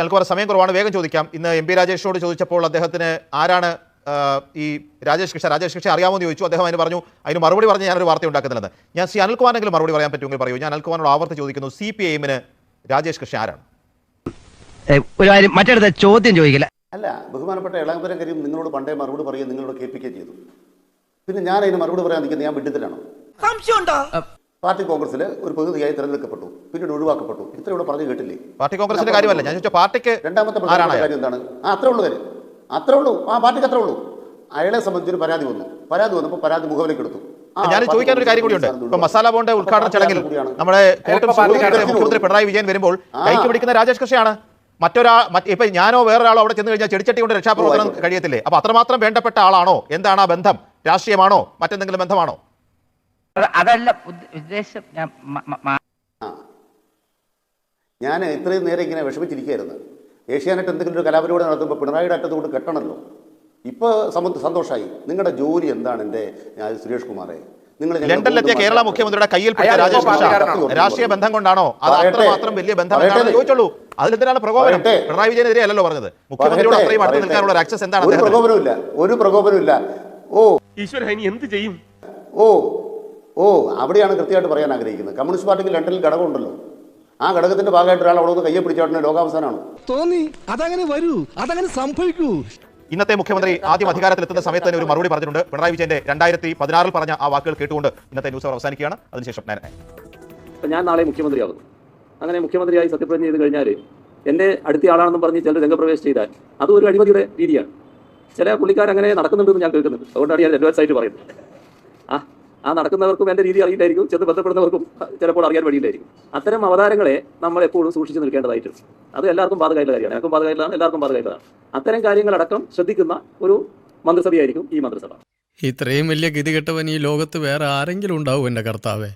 അൽക്കുമാർ, സമയം കുറവാണ്, വേഗം ചോദിക്കാം. ഇന്ന് എം പി രാജേഷിനോട് ചോദിച്ചപ്പോൾ അദ്ദേഹത്തിന് ആരാണ് ഈ രാജേഷ് കൃഷ്ണ അറിയാമോ എന്ന് ചോദിച്ചു. അദ്ദേഹം അതിന് പറഞ്ഞു, അതിന് മറുപടി പറഞ്ഞ് ഞാനൊരു വാർത്ത ഉണ്ടാക്കുന്നില്ലെന്ന്. ഞാൻ ശ്രീ അനിൽകുമാറിനെങ്കിലും മറുപടി പറയാൻ പറ്റുമെങ്കിൽ പറയൂ. ഞാൻ അനിൽകുമാറിനോട് ആവർത്തി ചോദിക്കുന്നു, CPIM-ന് രാജേഷ് കൃഷ്ണ ആരാണ്? ഒരു കാര്യം മറ്റടുത്ത ചോദ്യം ചോദിക്കില്ല. അല്ല, ബഹുമാനപ്പെട്ട ഇളങ്കരം കരീം നിങ്ങളോട് പണ്ടേ മറുപടി പറയുക നിങ്ങളോട് കേൾപ്പിക്കുകയും ചെയ്തു. പിന്നെ ഞാൻ അതിന് മറുപടി പറയാൻ നിൽക്കുന്നത് ഞാൻ വിഡ്ഢിത്തരാണോ? പാർട്ടി കോൺഗ്രസിൽ ഒരു പ്രതിനിധിയായി തിരഞ്ഞെടുക്കപ്പെട്ടു, പിന്നീട് ഒഴിവാക്കപ്പെട്ടു. ഇത്ര ഇവിടെ പറഞ്ഞു കേട്ടില്ലേ? പാർട്ടി കോൺഗ്രസിന്റെ കാര്യമല്ല ഞാൻ ചോദിച്ച, പാർട്ടിക്ക് രണ്ടാമത്തെ കാര്യം എന്താണ്? അത്രേ ഉള്ളൂ കാര്യം, അത്രേ ഉള്ളൂ. ആ പാർട്ടിക്ക് അത്രേ ഉള്ളൂ. അയാളെ സംബന്ധിച്ചൊരു പരാതി വന്നപ്പോൾ പരാതി മുഖവിലേക്ക് എടുത്തു. ഞാൻ ചോദിക്കാൻ ഒരു കാര്യം കൂടിയുണ്ട്. ഇപ്പൊ മസാല ബോണ്ട് ഉദ്ഘാടന ചടങ്ങിൽ നമ്മുടെ മുഖ്യമന്ത്രി പിണറായി വിജയൻ വരുമ്പോൾ കൈക്ക് പിടിക്കുന്ന രാജേഷ് കൃഷ്ണയാണ്. ഇപ്പൊ ഞാനോ വേറൊരാളോ അവിടെ ചെന്ന് കഴിഞ്ഞാൽ ചെടിച്ചട്ടി കൊണ്ട് രക്ഷാപ്രവർത്തനം കഴിയത്തില്ലേ? അപ്പൊ അത്രമാത്രം വേണ്ടപ്പെട്ട ആളാണോ? എന്താണ് ആ ബന്ധം? രാഷ്ട്രീയമാണോ, മറ്റെന്തെങ്കിലും ബന്ധമാണോ? അതല്ല ഉദ്ദേശം. ഞാൻ ഇത്രയും നേരം ഇങ്ങനെ വിഷമിച്ചിരിക്കുകയായിരുന്നു. ഏഷ്യാനെറ്റ് എന്തെങ്കിലും ഒരു കലാപരിപാടി നടത്തുമ്പോൾ പിണറായിയുടെ അറ്റത്തുകൊണ്ട് കെട്ടണമല്ലോ. ഇപ്പോൾ സന്തോഷമായി. നിങ്ങളുടെ ജോലി എന്താണ് എൻ്റെ സുരേഷ് കുമാറെ? നിങ്ങൾ ലണ്ടനിലെത്തിയ കേരള മുഖ്യമന്ത്രിയുടെ കയ്യിൽ പിടിച്ച രാജേഷ് കൃഷ്ണ രാഷ്ട്രീയ ബന്ധം കൊണ്ടാണോ? അത് അത്രമാത്രം വലിയ ബന്ധം ചോദിച്ചോളൂ. അതിലെന്തിനാണ് പ്രകോപനം? പിണറായി വിജയനെതിരെ അല്ലല്ലോ പറഞ്ഞത്. മുഖ്യമന്ത്രിയോട് അത്രയും അടുത്ത് നിൽക്കാനുള്ള ആക്സസ് എന്താണ്? ഒരു പ്രകോപനമില്ല. ഓ ഈശ്വര, ഇനി എന്ത് ചെയ്യും? ഓ അവിടെയാണ് കൃത്യമായിട്ട് പറയാൻ ആഗ്രഹിക്കുന്നത്. കമ്മ്യൂണിസ്റ്റ് പാർട്ടിക്ക് ലണ്ടനിൽ ഘടകമുണ്ടല്ലോ. ആ ഘടകത്തിന്റെ ഭാഗമായിട്ട് ഒരാൾ അവിടെ നിന്ന് കയ്യെ പിടിച്ചാട്ടുന്ന ലോകാവസാനമാണ് തോന്നി. അതങ്ങനെ വരൂ, അതങ്ങനെ സംഭവിക്കൂ. ഇന്നത്തെ മുഖ്യമന്ത്രി ആദ്യം അധികാരത്തിലെത്തുന്ന സമയത്ത് തന്നെ ഒരു മറുപടി പറഞ്ഞിട്ടുണ്ട്. പിണറായി വിജയന്റെ 2016 പറഞ്ഞ ആ വാക്കുകൾ കേട്ടുകൊണ്ട് ഇന്നത്തെ ന്യൂസ് അവർ അവസാനിക്കുകയാണ്. അതിനുശേഷം ഞാൻ നാളെ മുഖ്യമന്ത്രിയാകുന്നു. അങ്ങനെ മുഖ്യമന്ത്രിയായി സത്യപ്രതിജ്ഞ ചെയ്ത് കഴിഞ്ഞാൽ എൻ്റെ അടുത്ത ആളാണെന്നും പറഞ്ഞ് ചിലർ രംഗപ്രവേശം ചെയ്താൽ അതും ഒരു അഴിമതിയുടെ രീതിയാണ്. ചില പുള്ളിക്കാരങ്ങനെ നടക്കുന്നുണ്ടെന്ന് ഞാൻ കേൾക്കുന്നുണ്ട്. അതുകൊണ്ടാണ് ഞാൻ അഡ്വാൻസ് ആയിട്ട് പറയുന്നത്. ആ നടക്കുന്നവർക്കും എൻ്റെ രീതി അറിയില്ലായിരിക്കും, ചെന്ന് ബന്ധപ്പെടുന്നവർക്കും ചിലപ്പോൾ അറിയാൻ വഴിയില്ലായിരിക്കും. അത്തരം അവതാരങ്ങളെ നമ്മൾ എപ്പോഴും സൂക്ഷിച്ച് നിൽക്കേണ്ടതായിട്ടുണ്ട്. അത് എല്ലാവർക്കും ബാധകമായിട്ടുള്ള കാര്യമാണ്. എനിക്കും ബാധകമായിട്ടുള്ളതാണ്, എല്ലാവർക്കും ബാധകമായിട്ടുള്ളതാണ്. അത്തരം കാര്യങ്ങളടക്കം ശ്രദ്ധിക്കുന്ന ഒരു മന്ത്രിസഭയായിരിക്കും ഈ മന്ത്രിസഭ. ഇത്രയും വലിയ ഗതികെട്ടവൻ ഈ ലോകത്ത് വേറെ ആരെങ്കിലും ഉണ്ടാവും എൻ്റെ കർത്താവേ?